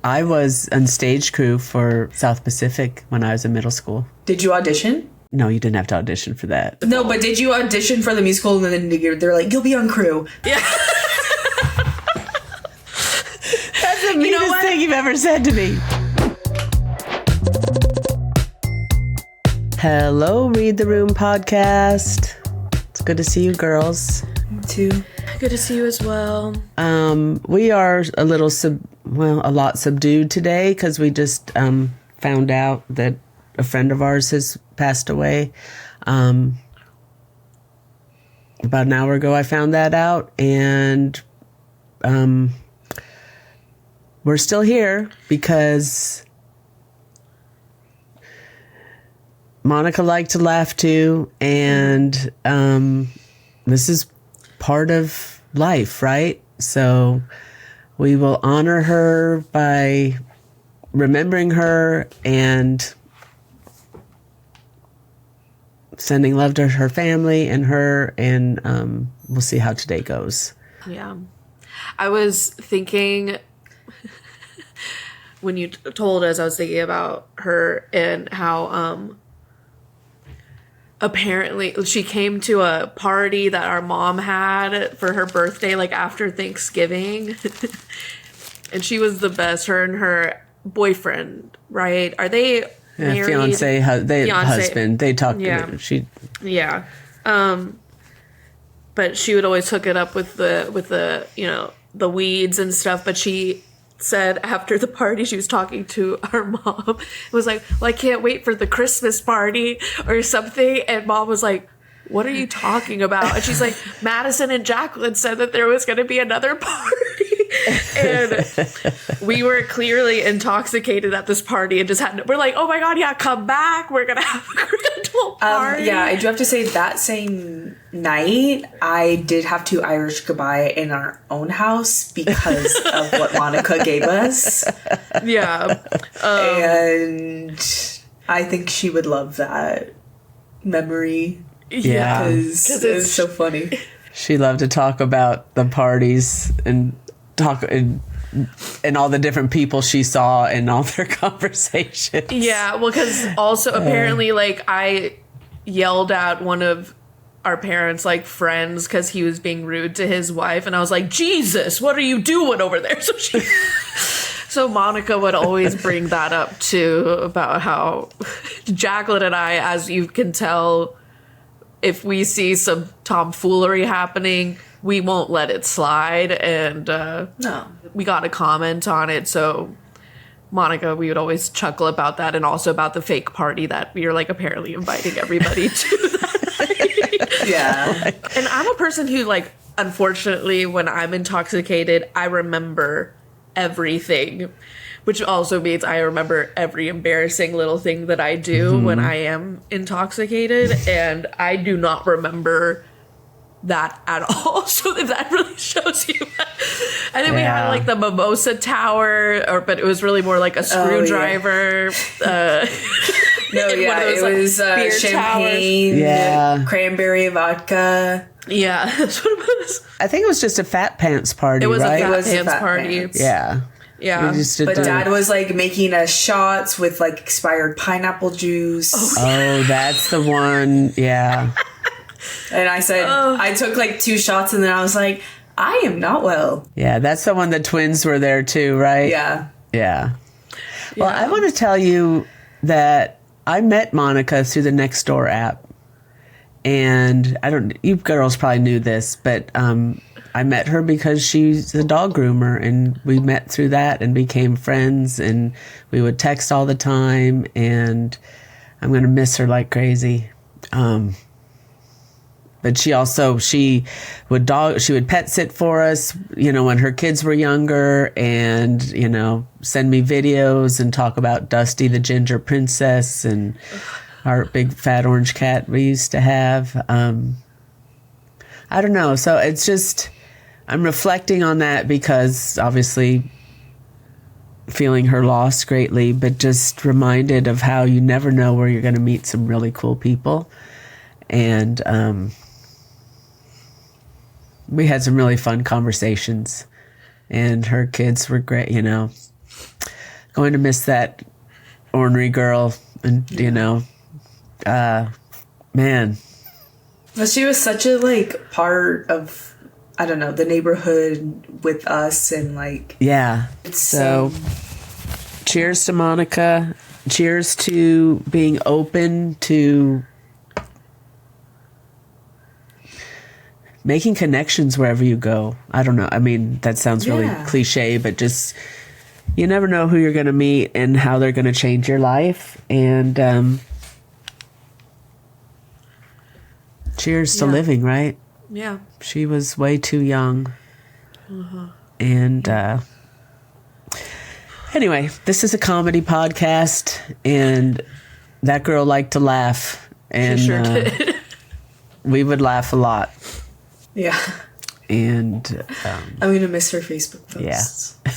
I was on stage crew for South Pacific when I was in middle school. Did you audition? No, you didn't have to audition for that. No, but did you audition for the musical and then they're like, you'll be on crew? Yeah. That's the meanest thing you've ever said to me. Hello, Read the Room podcast. It's good to see you girls. Me too. Good to see you as well. We are a lot subdued today because we just found out that a friend of ours has passed away. About an hour ago, I found that out, and we're still here because Monica liked to laugh too, and this is part of life, right? So we will honor her by remembering her and sending love to her family and her, and we'll see how today goes. Yeah. I was thinking, when you told us, I was thinking about her and how apparently she came to a party that our mom had for her birthday, like after Thanksgiving. And she was the best. Her and her boyfriend, right? Are they married? Fiance. Husband. They talk. Yeah. Yeah. But she would always hook it up with the the weeds and stuff. But she said after the party, she was talking to our mom. It was like, well, I can't wait for the Christmas party or something. And mom was like, what are you talking about? And she's like, Madison and Jacqueline said that there was going to be another party. And we were clearly intoxicated at this party and we're like, oh my God, yeah, come back. We're going to have a grand old party. Yeah, I do have to say that same night, I did have to Irish goodbye in our own house because of what Monica gave us. Yeah. And I think she would love that memory. Yeah. Because it's so funny. She loved to talk about the parties and and all the different people she saw and all their conversations. Yeah, well, because also apparently, like, I yelled at one of our parents' like friends because he was being rude to his wife, and I was like, Jesus, what are you doing over there? So Monica would always bring that up too, about how Jacqueline and I, as you can tell, if we see some tomfoolery happening, we won't let it slide, and no, we got to comment on it. So Monica, we would always chuckle about that, and also about the fake party that we were like apparently inviting everybody to that. Yeah. And I'm a person who, like, unfortunately, when I'm intoxicated, I remember everything, which also means I remember every embarrassing little thing that I do when I am intoxicated, and I do not remember that at all. So that really shows you. I think we had like the mimosa tower, but it was really more like a screwdriver. No, yeah, it was champagne, cranberry vodka. Yeah, that's what it was. I think it was just a fat pants party. It was right? a fat pants party. Pants. Yeah. Yeah. But Dad was like making us shots with like expired pineapple juice. Oh, that's the one. Yeah. And I said, I took like 2 shots and then I was like, I am not well. Yeah, that's the one the twins were there too, right? Yeah. Yeah. Well, I want to tell you that I met Monica through the Nextdoor app. And you girls probably knew this, but I met her because she's a dog groomer, and we met through that and became friends, and we would text all the time, and I'm going to miss her like crazy. But she would pet sit for us, when her kids were younger, and, send me videos and talk about Dusty the ginger princess and our big fat orange cat we used to have. I don't know. So it's just, I'm reflecting on that because obviously feeling her loss greatly, but just reminded of how you never know where you're going to meet some really cool people. And we had some really fun conversations, and her kids were great, going to miss that ornery girl. And, you know, man. But she was such a, like, part of, I don't know, the neighborhood with us and, like... Yeah. So, cheers to Monica. Cheers to being open to making connections wherever you go. I don't know. I mean, that sounds really cliche, but just... You never know who you're going to meet and how they're going to change your life. And cheers to living, right? Yeah. She was way too young. And anyway, this is a comedy podcast, and that girl liked to laugh. And She sure did. We would laugh a lot. Yeah. And I'm going to miss her Facebook posts. Yeah.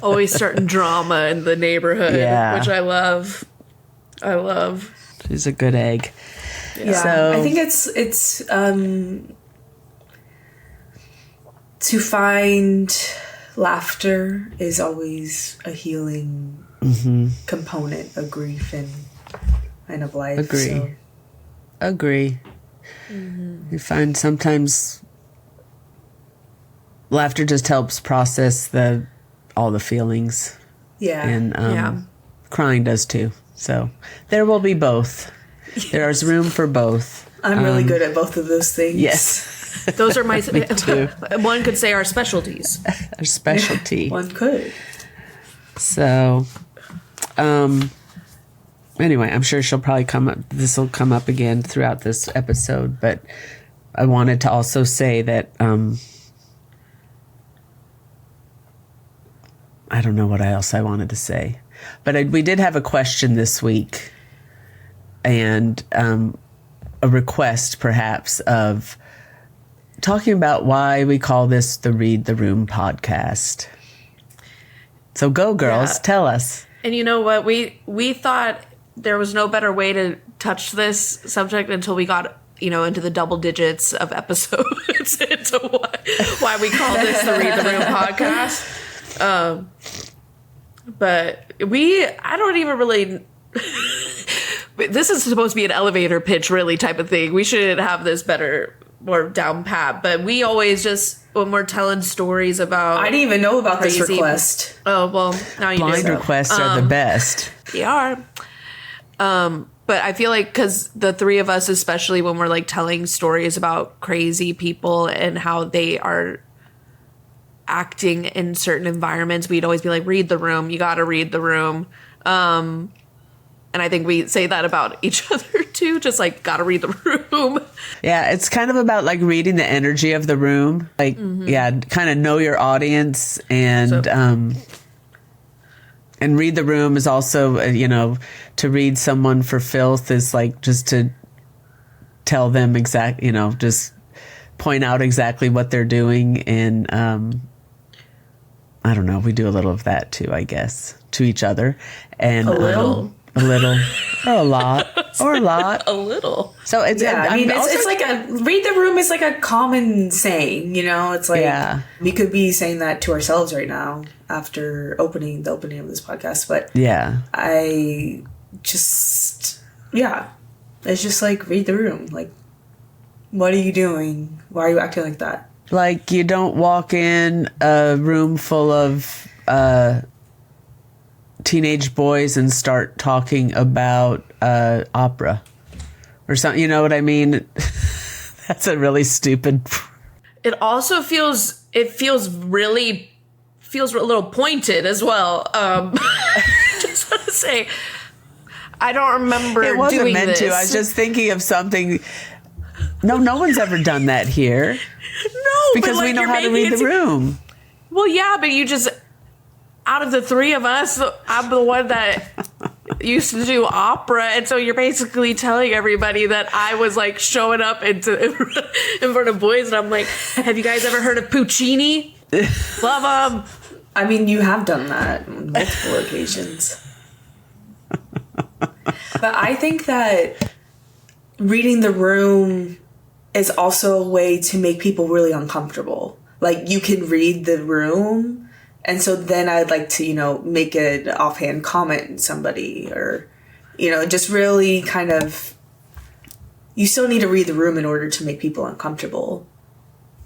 Always starting drama in the neighborhood, which I love. She's a good egg. Yeah. So, I think it's to find laughter is always a healing component of grief and of life. Agree. You find sometimes laughter just helps process all the feelings. Yeah. And crying does too. So there will be both. Yes. There is room for both. I'm really good at both of those things. Yes. Those are my... One could say our specialties. Our specialty. One could. So, anyway, I'm sure she'll probably come up. This will come up again throughout this episode, but I wanted to also say that I don't know what else I wanted to say, but we did have a question this week, and a request perhaps of talking about why we call this the Read the Room podcast. So go, girls, tell us. And you know what? We thought there was no better way to touch this subject until we got, into the double digits of episodes into why we call this the Read the Room podcast. But I don't even really... This is supposed to be an elevator pitch, really, type of thing. We should have this more down pat. But we always just, when we're telling stories about... I didn't even know about this request. Oh, well, now you do. Blind requests are the best. They are. But I feel like, because the three of us, especially when we're, like, telling stories about crazy people and how they are acting in certain environments, we'd always be like, read the room. You got to read the room. And I think we say that about each other too, just like, gotta read the room. Yeah, it's kind of about like reading the energy of the room. Like, kind of know your audience, and read the room is also, to read someone for filth is like just to tell them just point out exactly what they're doing. And I don't know, we do a little of that too, I guess, to each other. And a little, or a lot, or a lot. A little. So it's, it's like read the room is like a common saying, It's like, we could be saying that to ourselves right now after the opening of this podcast. But I just, it's just like, read the room. Like, what are you doing? Why are you acting like that? Like, you don't walk in a room full of, teenage boys and start talking about opera or something. You know what I mean? That's a really stupid. It also feels a little pointed as well. Just want to say, I don't remember. It wasn't doing meant this. to. I was just thinking of something. No one's ever done that here. No, because we know how to read the room. Well, yeah, but you just. Out of the three of us, I'm the one that used to do opera, and so you're basically telling everybody that I was like showing up in front of boys, and I'm like, have you guys ever heard of Puccini? Love them. I mean, you have done that on multiple occasions. But I think that reading the room is also a way to make people really uncomfortable. Like, you can read the room And so then I'd like to, make an offhand comment in somebody or, just really kind of, you still need to read the room in order to make people uncomfortable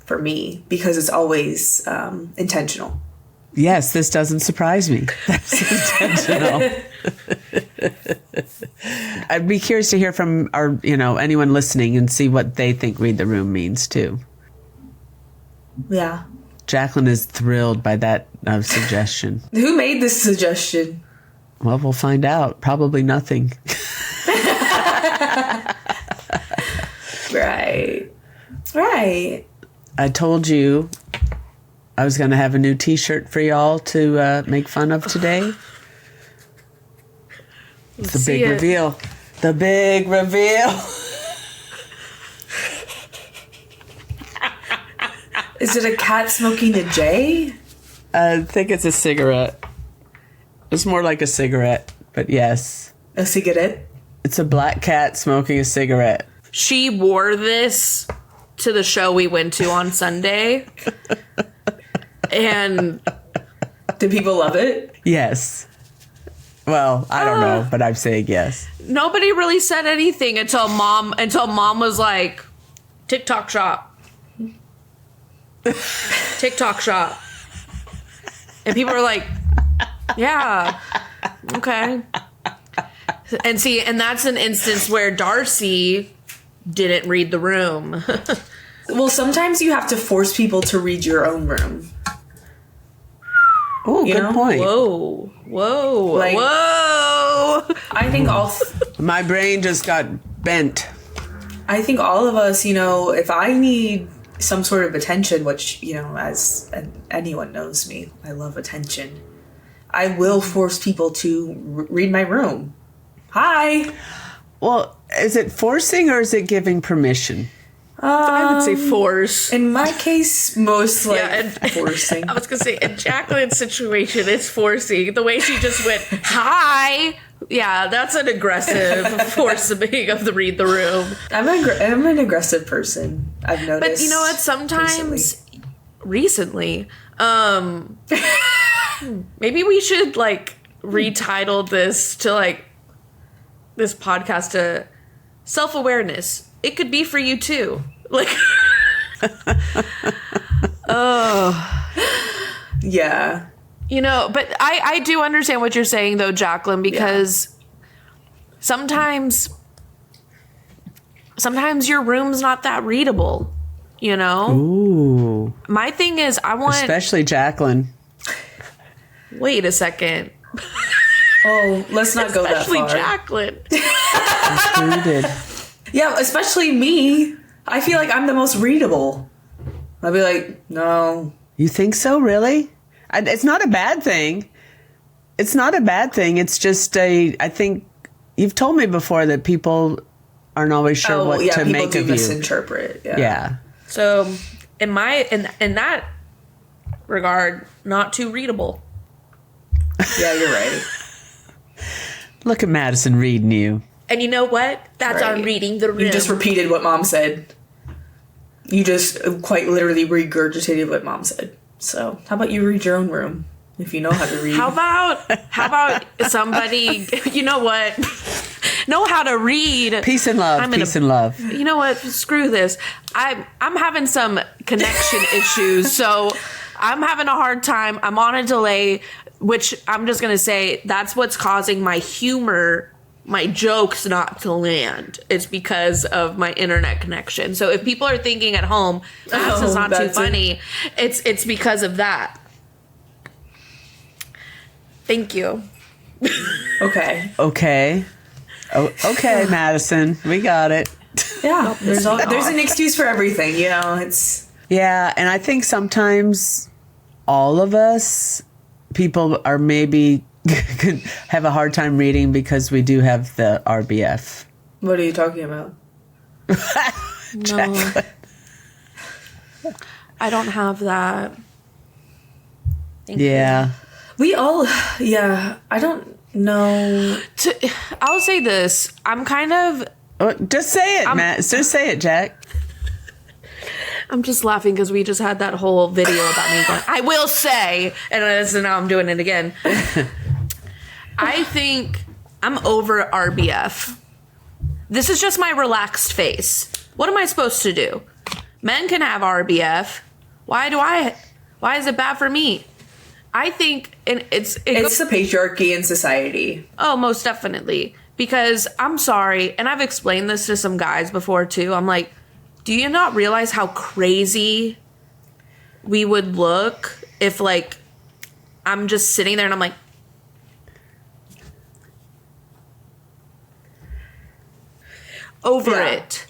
for me because it's always intentional. Yes, this doesn't surprise me. That's intentional. I'd be curious to hear from anyone listening and see what they think read the room means too. Yeah. Jacqueline is thrilled by that suggestion. Who made this suggestion? Well, we'll find out. Probably nothing. Right. I told you I was going to have a new T-shirt for y'all to make fun of today. It's the big reveal. The big reveal. Is it a cat smoking a J? I think it's a cigarette. It's more like a cigarette, but yes. A cigarette? It's a black cat smoking a cigarette. She wore this to the show we went to on Sunday. And did people love it? Yes. Well, I don't know, but I'm saying yes. Nobody really said anything until mom was like, TikTok shop. TikTok shop. And people were like, yeah, okay. And that's an instance where Darcy didn't read the room. Well, sometimes you have to force people to read your own room. Oh, good point. Whoa. Whoa. I think my brain just got bent. I think all of us, if I need some sort of attention, which, as anyone knows me, I love attention. I will force people to read my room. Hi. Well, is it forcing or is it giving permission? I would say force. In my case, most forcing. I was going to say, in Jacqueline's situation, it's forcing. The way she just went, hi. Yeah, that's an aggressive forcing of the read the room. I'm an aggressive person, I've noticed. But you know what? Sometimes, recently maybe we should, retitle this to, this podcast to self-awareness. It could be for you too. Oh. Yeah. But I do understand what you're saying though, Jacqueline, because sometimes your room's not that readable, Ooh. My thing is especially Jacqueline. Wait a second. Oh, let's not go that far. Especially Jacqueline. Included. Yeah, especially me. I feel like I'm the most readable. I'll be like, no. You think so, really? It's not a bad thing. It's not a bad thing. It's just I think you've told me before that people aren't always sure what to make of you. People do misinterpret. Yeah. So, in that regard, not too readable. Yeah, you're right. Look at Madison reading you. And you know what? That's on reading the room. You just repeated what Mom said. You just quite literally regurgitated what Mom said. So, how about you read your own room if you know how to read? How about somebody, you know what? Know how to read. Peace and love. Peace and love. You know what? Screw this. I'm having some connection issues, so I'm having a hard time. I'm on a delay, which I'm just going to say that's what's causing my humor, my jokes not to land. It's because of my internet connection. So if people are thinking at home, this is not too funny, it's because of that. Thank you. Okay. Oh, okay, Madison. We got it. Yeah. There's an excuse for everything, it's... Yeah, and I think sometimes all of us, people are maybe have a hard time reading because we do have the RBF. What are you talking about? No. I don't have that. Thank you. We all, I don't know. I'll say this. I'm kind of... Just say it, Matt. Just say it, Jack. I'm just laughing because we just had that whole video about me going, I will say, and so now I'm doing it again. I think I'm over RBF. This is just my relaxed face. What am I supposed to do? Men can have RBF. Why is it bad for me? I think it's the patriarchy in society. Oh, most definitely. Because I'm sorry, and I've explained this to some guys before too. I'm like, do you not realize how crazy we would look if like I'm just sitting there and I'm like, over it.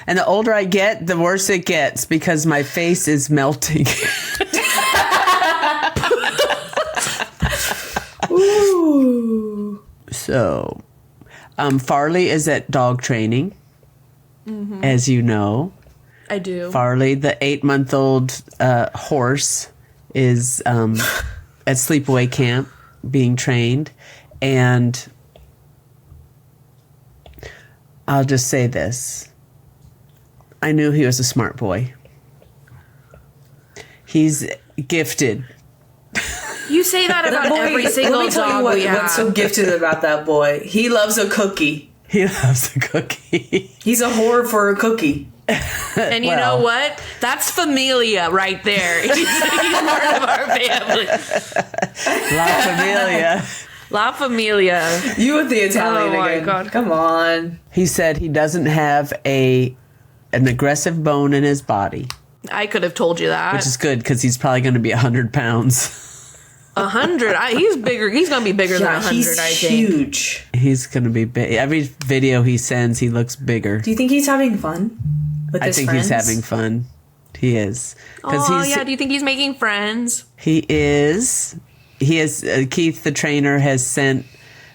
And the older I get, the worse it gets because my face is melting. Ooh. So, Farley is at dog training, as you know. I do. Farley, the 8-month-old horse, is at sleepaway camp being trained. And I'll just say this. I knew he was a smart boy. He's gifted. You say that about every single let me tell dog you we have. what's so gifted about that boy. He loves a cookie. He loves a cookie. He's a whore for a cookie. And you know what? That's familia right there. He's part of our family. La Familia. La Familia. You with the Italian again. Oh my God. Come on. He said he doesn't have an aggressive bone in his body. I could have told you that. Which is good because he's probably going to be 100 pounds. 100? He's bigger. He's going to be bigger than 100, he's I think. Huge. He's going to be big. Every video he sends, he looks bigger. Do you think he's having fun with his friends? He's having fun. He is. Oh, yeah. Do you think he's making friends? He is. He has. Keith, the trainer, has sent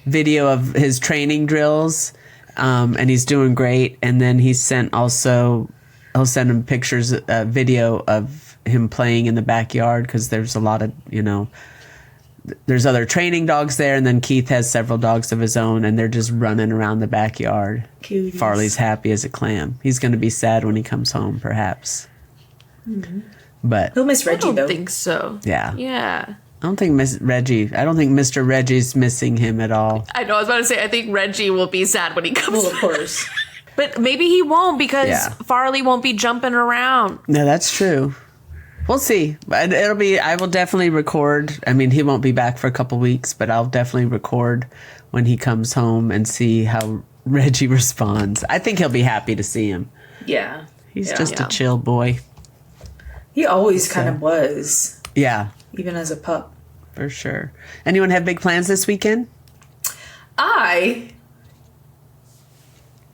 video of his training drills, and he's doing great. And then he's sent also, he'll send him pictures, video of him playing in the backyard because there's a lot of, there's other training dogs there, and then Keith has several dogs of his own, and they're just running around the backyard. Cuties. Farley's happy as a clam. He's going to be sad when he comes home, perhaps. Mm-hmm. But he'll miss Reggie, though. I don't think so. Yeah. Yeah. I don't think Mr. Reggie's missing him at all. I know. I was about to say, I think Reggie will be sad when he comes home. Well, of course. But maybe he won't because Farley won't be jumping around. No, that's true. We'll see. I will definitely record. I mean, he won't be back for a couple weeks, but I'll definitely record when he comes home and see how Reggie responds. I think he'll be happy to see him. Yeah. He's just a chill boy. He always kind of was. Yeah. Even as a pup. For sure. Anyone have big plans this weekend? I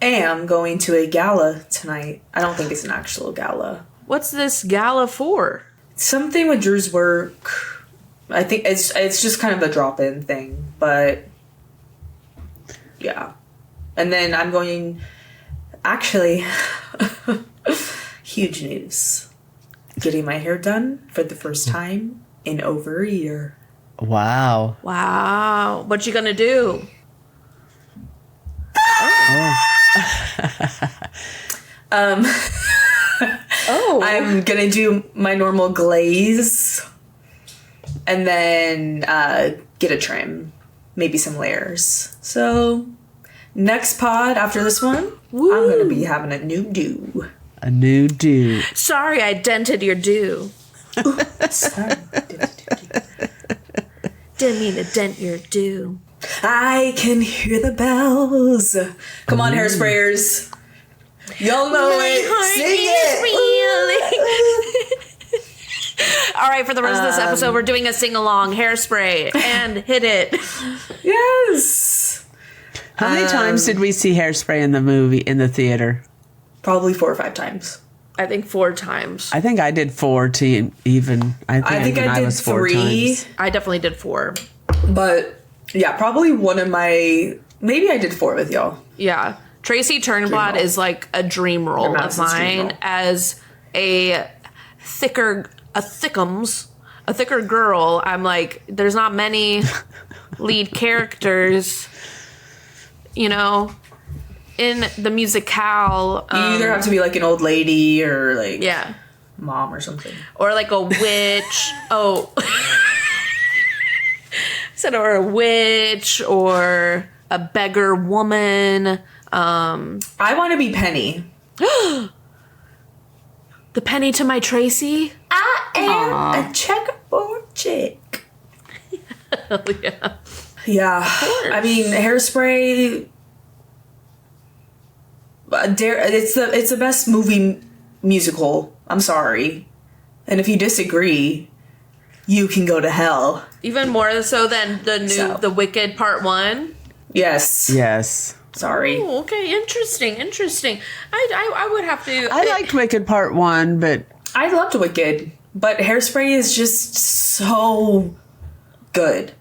am going to a gala tonight. I don't think it's an actual gala. What's this gala for? Something with Drew's work. I think it's just kind of a drop-in thing, but yeah. And then I'm going, actually, huge news. Getting my hair done for the first time in over a year. Wow. Wow. What you gonna do? I'm gonna do my normal glaze and then get a trim, maybe some layers. So next pod after this one, I'm gonna be having a new do. A new do. Sorry, I dented your do. Sorry. Didn't mean to dent your do. I can hear the bells. Come on, hairsprayers. Y'all know it. Sing it. All right, for the rest of this episode, we're doing a sing-along, Hairspray, and hit it. Yes. How many times did we see Hairspray in the theater? Probably 4 or 5 times. I think 4 times. I think I did 4 to even. I think I did 3. Times. I definitely did 4. But yeah, probably one of my. Maybe I did 4 with y'all. Yeah. Tracy Turnblad is like a dream role of mine as a thicker girl. I'm like, there's not many lead characters, in the musicale. You either have to be like an old lady or like yeah, mom or something, or like a witch. Oh, said or a witch or a beggar woman. I want to be Penny. The Penny to my Tracy. I am a checkerboard chick. Hell yeah. Yeah. I mean, Hairspray. It's the best movie musical. I'm sorry. And if you disagree, you can go to hell. Even more so than the Wicked Part 1? Yes. Yes. Sorry. Oh, okay. Interesting. I would have to... I liked Wicked Part 1, but... I loved Wicked, but Hairspray is just so good.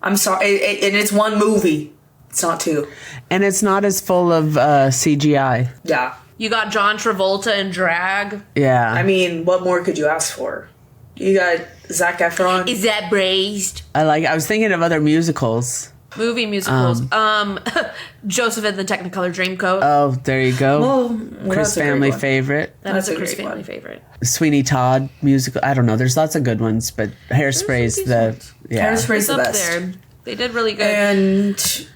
I'm sorry. And it's one movie. It's not two. And it's not as full of CGI. Yeah. You got John Travolta in drag. Yeah. I mean, what more could you ask for? You got Zac Efron. Is that braised? I was thinking of other musicals. Movie musicals. Joseph and the Technicolor Dreamcoat. Oh, there you go. Well, Chris family favorite. That's a Chris great family one. favorite. Sweeney Todd musical. I don't know. There's lots of good ones, but Hairspray's Hairspray's the Up best. there. They did really good. And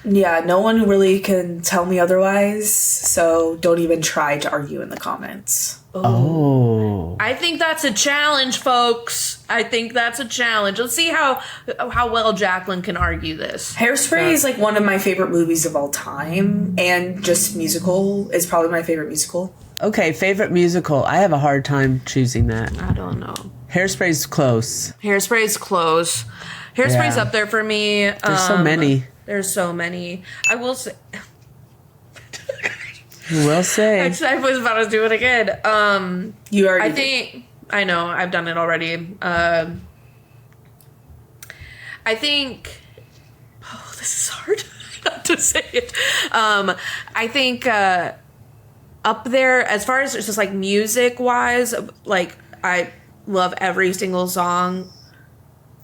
yeah, no one really can tell me otherwise, so don't even try to argue in the comments. Oh. I think that's a challenge, folks. I think that's a challenge. Let's see how well Jacqueline can argue this. Hairspray is like one of my favorite movies of all time, and just musical is probably my favorite musical. Okay, favorite musical. I have a hard time choosing that. I don't know. Hairspray's close. Hairspray's close. Hairspray's up there for me. There's so many. There's so many. I will say. You will say. I was about to do it again. You already I know, I've done it already. I think... Oh, this is hard not to say it. I think up there, as far as just like music-wise, like I love every single song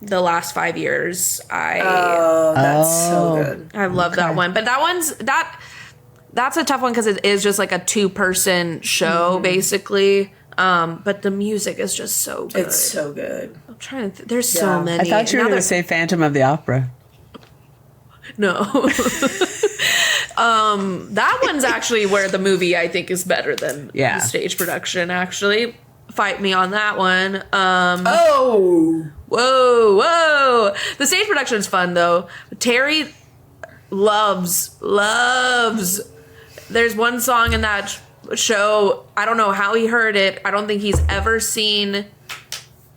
the last 5 years. that's so good. I love that one. But that's a tough one because it is just like a 2-person show, basically. But the music is just so good. It's so good. I'm trying to... There's so many. I thought you were going to say Phantom of the Opera. No. That one's actually where the movie, I think, is better than the stage production, actually. Fight me on that one. Whoa. The stage production's fun, though. Terry loves. There's one song in that show. I don't know how he heard it. I don't think he's ever seen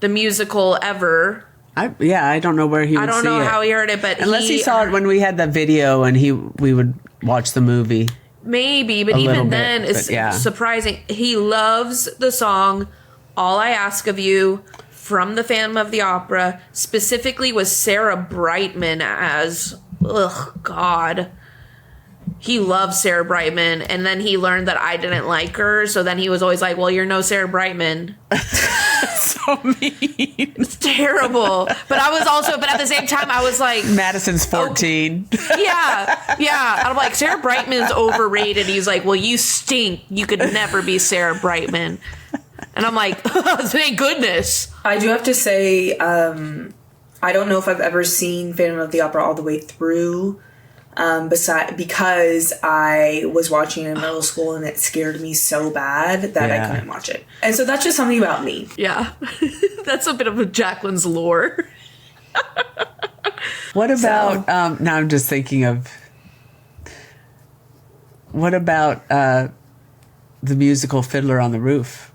the musical ever. I don't know where he would see it. I don't know how he heard it, but unless he saw it when we had the video and we would watch the movie. Maybe, but even then, it's surprising. He loves the song "All I Ask of You" from the Phantom of the Opera, specifically with Sarah Brightman as... Ugh, God. He loves Sarah Brightman, and then he learned that I didn't like her, so then he was always like, well, you're no Sarah Brightman. So mean. It's terrible. But at the same time, I was like... Madison's 14. Yeah. I'm like, Sarah Brightman's overrated. He's like, well, you stink. You could never be Sarah Brightman. And I'm like, thank goodness. I do have to say, I don't know if I've ever seen Phantom of the Opera all the way through, because I was watching it in middle school and it scared me so bad that I couldn't watch it. And so that's just something about me. Yeah. That's a bit of a Jacqueline's lore. What about, now I'm just thinking of, what about the musical Fiddler on the Roof?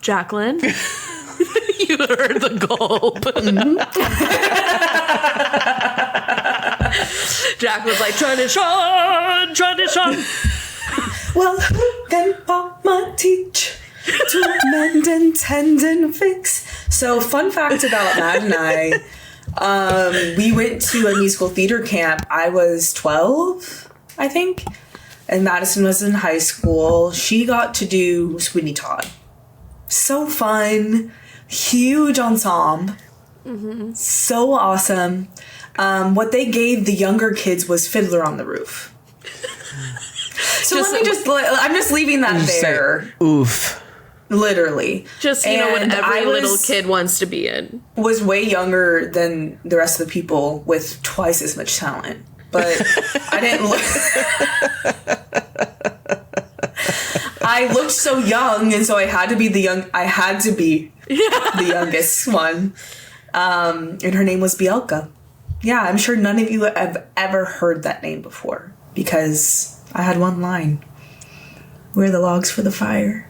Jacqueline? You heard the gulp. Jack was like, tradition. Well, who can Mama teach to mend and tend and fix? So, fun fact about Matt and I, we went to a musical theater camp. I was 12, I think, and Madison was in high school. She got to do Sweeney Todd. So fun. Huge ensemble. Mm-hmm. So awesome. What they gave the younger kids was Fiddler on the Roof. So I'm just leaving that there. Say, oof. Literally. Just, what every little kid wants to be in. Was way younger than the rest of the people with twice as much talent. But I didn't look... I looked so young, and so I had to be the youngest one. And her name was Bielka. Yeah, I'm sure none of you have ever heard that name before, because I had one line. Where are the logs for the fire?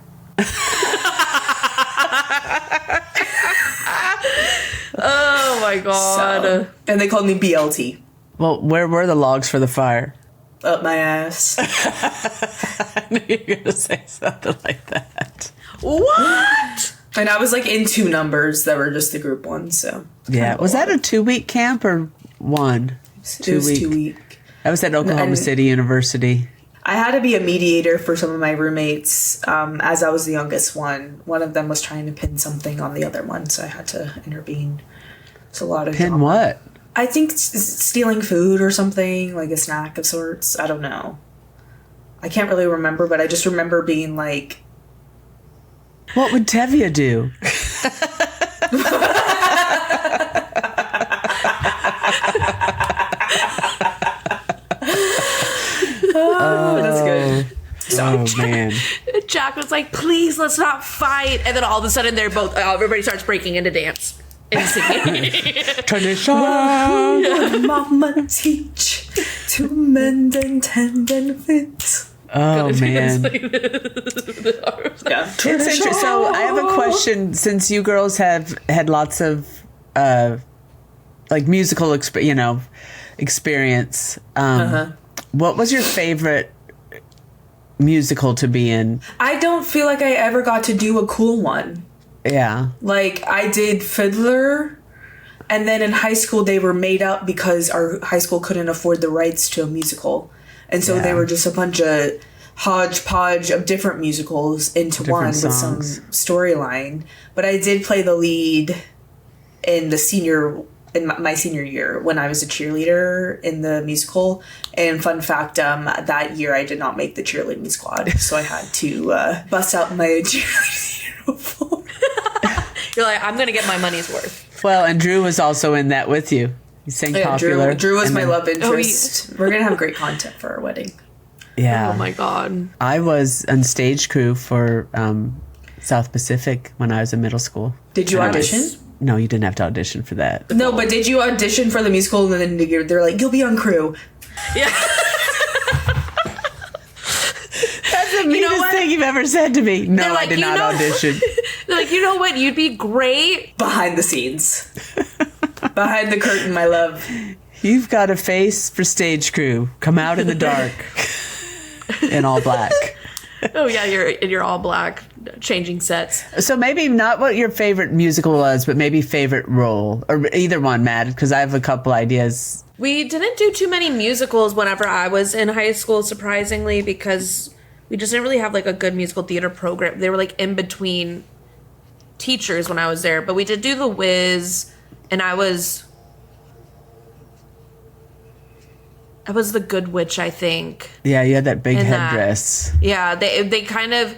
Oh my god. And they called me BLT. Well, where were the logs for the fire? Up my ass. I knew you were going to say something like that. What? And I was in 2 numbers that were just the group ones, so. Yeah. Was that a 2-week camp or one? It was 2 week. I was at Oklahoma City University. I had to be a mediator for some of my roommates, as I was the youngest one. One of them was trying to pin something on the other one, so I had to intervene. It's a lot of Pin drama. what? I think stealing food or something, like a snack of sorts. I don't know. I can't really remember, but I just remember being like... What would Tevye do? That's good. Oh, man. Jack was like, please, let's not fight. And then all of a sudden, everybody starts breaking into dance. And singing. Tradition. Mama teach to mend and tend and fit. Oh, man. Yeah. It's interesting. So I have a question. Since you girls have had lots of musical experience, what was your favorite musical to be in? I don't feel like I ever got to do a cool one. Yeah. I did Fiddler, and then in high school they were made up because our high school couldn't afford the rights to a musical. And so they were just a bunch of hodgepodge of different musicals into one with some storyline. But I did play the lead in my senior year when I was a cheerleader in the musical. And fun fact, that year I did not make the cheerleading squad, so I had to bust out my cheerleading uniform. You're like, I'm gonna get my money's worth. Well, and Drew was also in that with you. He sang Popular. Drew was my love interest. We're gonna have great content for our wedding. Yeah. Oh my god. I was on stage crew for South Pacific when I was in middle school. Did you audition? No, you didn't have to audition for that. No, but did you audition for the musical and then they're like, you'll be on crew? Yeah. That's the meanest thing you've ever said to me. No, I did not audition. They're like, you know what? You'd be great. Behind the scenes. Behind the curtain, my love. You've got a face for stage crew. Come out in the dark. In all black. Oh yeah, you're all black, changing sets. So maybe not what your favorite musical was, but maybe favorite role, or either one, Matt, because I have a couple ideas. We didn't do too many musicals whenever I was in high school, surprisingly, because we just didn't really have a good musical theater program. They were in between teachers when I was there, but we did do The Wiz, and I was the Good Witch, I think. Yeah, you had that big headdress. Yeah, they kind of,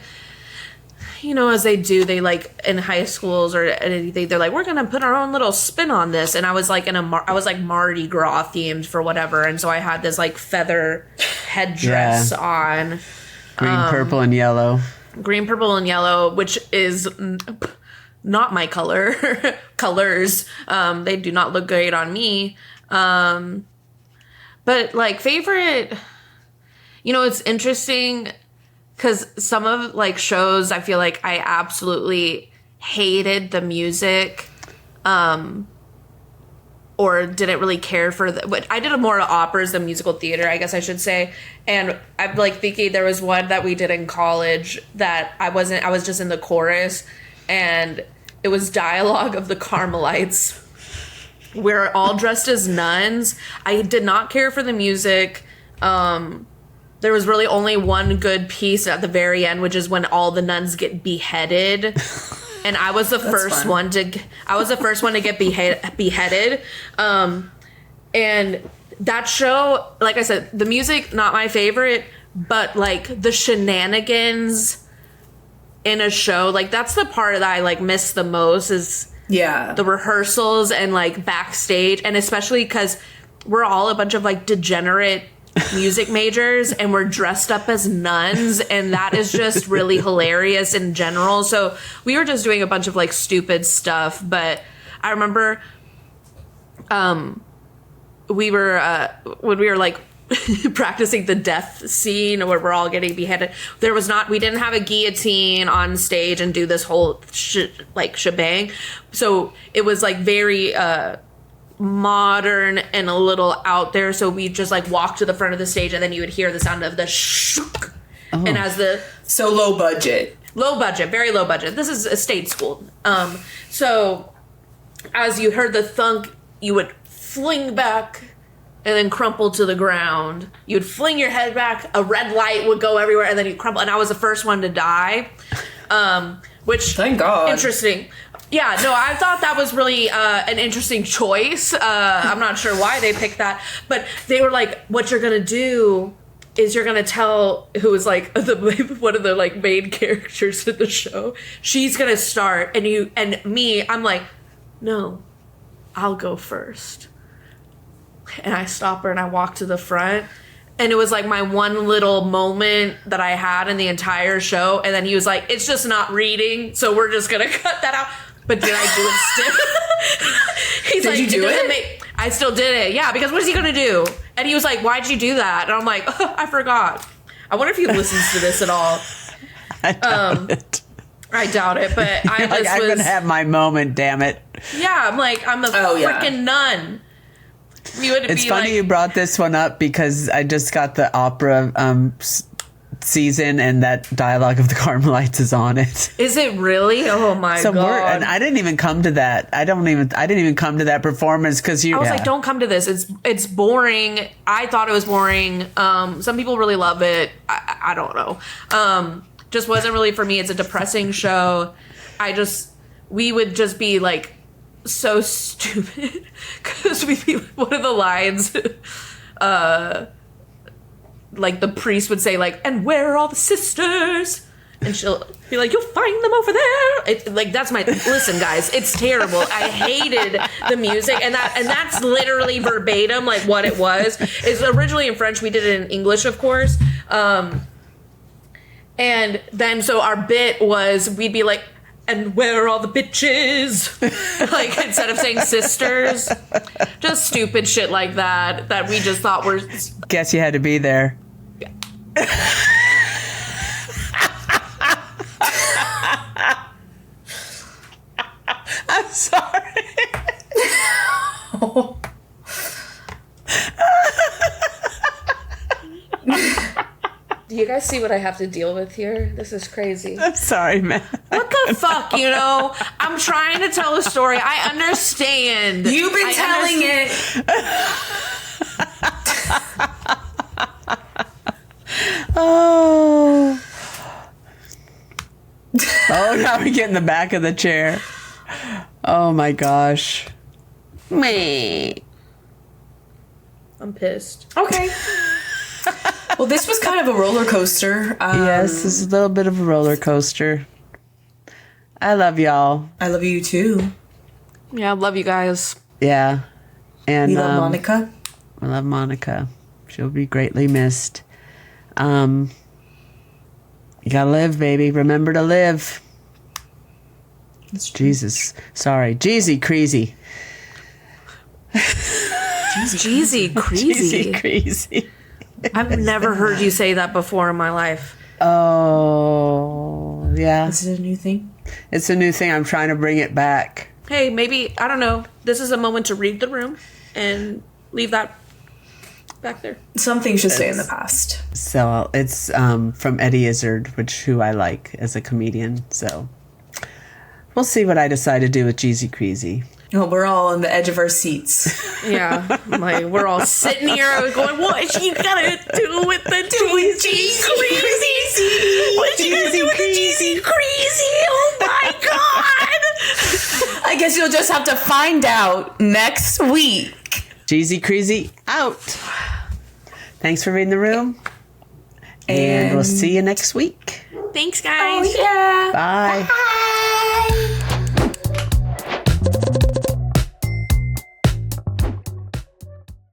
as they do, they in high schools or anything, they're like, we're gonna put our own little spin on this, and I was I was Mardi Gras themed for whatever, and so I had this feather headdress on, green, purple, and yellow. Green, purple, and yellow, which is not my colors. They do not look great on me. But favorite, it's interesting because some of shows I feel like I absolutely hated the music, or didn't really care for but I did more operas than musical theater, I guess I should say. And I'm thinking there was one that we did in college that I was just in the chorus, and it was Dialogue of the Carmelites. We're all dressed as nuns. I did not care for the music. There was really only one good piece at the very end, which is when all the nuns get beheaded. And I was the first one to get beheaded. And that show, like I said, the music not my favorite, but like the shenanigans in a show, like that's the part that I like miss the most is the rehearsals and like backstage, and especially because we're all a bunch of like degenerate music majors and we're dressed up as nuns, and that is just really hilarious in general. So we were just doing a bunch of like stupid stuff, but I remember we were when we were like practicing the death scene where we're all getting beheaded, we didn't have a guillotine on stage and do this whole shebang, so it was like very modern and a little out there, so we just like walk to the front of the stage and then you would hear the sound of the shook. And as the low budget, very low budget, this is a state school, so as you heard the thunk, you would fling back and then crumple to the ground. You'd fling your head back, a red light would go everywhere, and then you'd crumple. And I was the first one to die, which... Thank God. Interesting. Yeah, no, I thought that was really an interesting choice. I'm not sure why they picked that. But they were like, what you're going to do is you're going to tell who is like one of the like main characters in the show. She's going to start, and me, I'm like, no, I'll go first. And I stop her and I walk to the front. And it was like my one little moment that I had in the entire show. And then he was like, it's just not reading, so we're just going to cut that out. But did I do it still? He's did like, you do it? I still did it. Yeah, because what is he going to do? And he was like, why'd you do that? And I'm like, oh, I forgot. I wonder if he listens to this at all. I doubt it, but I'm going to have my moment, damn it. Yeah, I'm like, I'm a freaking nun. It's funny you brought this one up because I just got the opera season and that dialogue of the Carmelites is on it. Is it really? Oh my God. And I didn't even come to that. I didn't even come to that performance because I was like, don't come to this. It's boring. I thought it was boring. Some people really love it. I don't know. Just wasn't really for me. It's a depressing show. We would just be like so stupid because we'd be one of the lines like the priest would say like, and where are all the sisters? And she'll be like, you'll find them over there. Listen guys, it's terrible. I hated the music, and that's literally verbatim like what it was. It's originally in French. We did it in English, of course. And then so our bit was we'd be like, and where are all the bitches? Like, instead of saying sisters. Just stupid shit like that we just thought were... Guess you had to be there. I'm sorry. Do you guys see what I have to deal with here? This is crazy. I'm sorry, man. What the fuck, I'm trying to tell a story. I understand. You've been telling it. Oh, now we get in the back of the chair. Oh my gosh. Me. I'm pissed. Okay. Well, this was kind of a roller coaster. Yes, this is a little bit of a roller coaster. I love y'all. I love you too. Yeah, I love you guys. Yeah. And we love Monica. I love Monica. She'll be greatly missed. You gotta live, baby. Remember to live. Jesus. Sorry. Jeezy, Creezy. Jeezy, Creezy. Jeezy, Creezy. I've never heard you say that before in my life. Oh, yeah. Is it a new thing? It's a new thing. I'm trying to bring it back. Hey, maybe, I don't know. This is a moment to read the room and leave that back there. Some things should stay in the past. So it's from Eddie Izzard, who I like as a comedian. So we'll see what I decide to do with Jeezy Creezy. Oh, we're all on the edge of our seats. Yeah, like we're all sitting here going, "What is she gonna do with the Jeezy Creezy? What's she gonna do with the Jeezy Creezy? Oh my God!" I guess you'll just have to find out next week. Jeezy Creezy out. Thanks for reading the room. And we'll see you next week. Thanks, guys. Oh, yeah. Bye.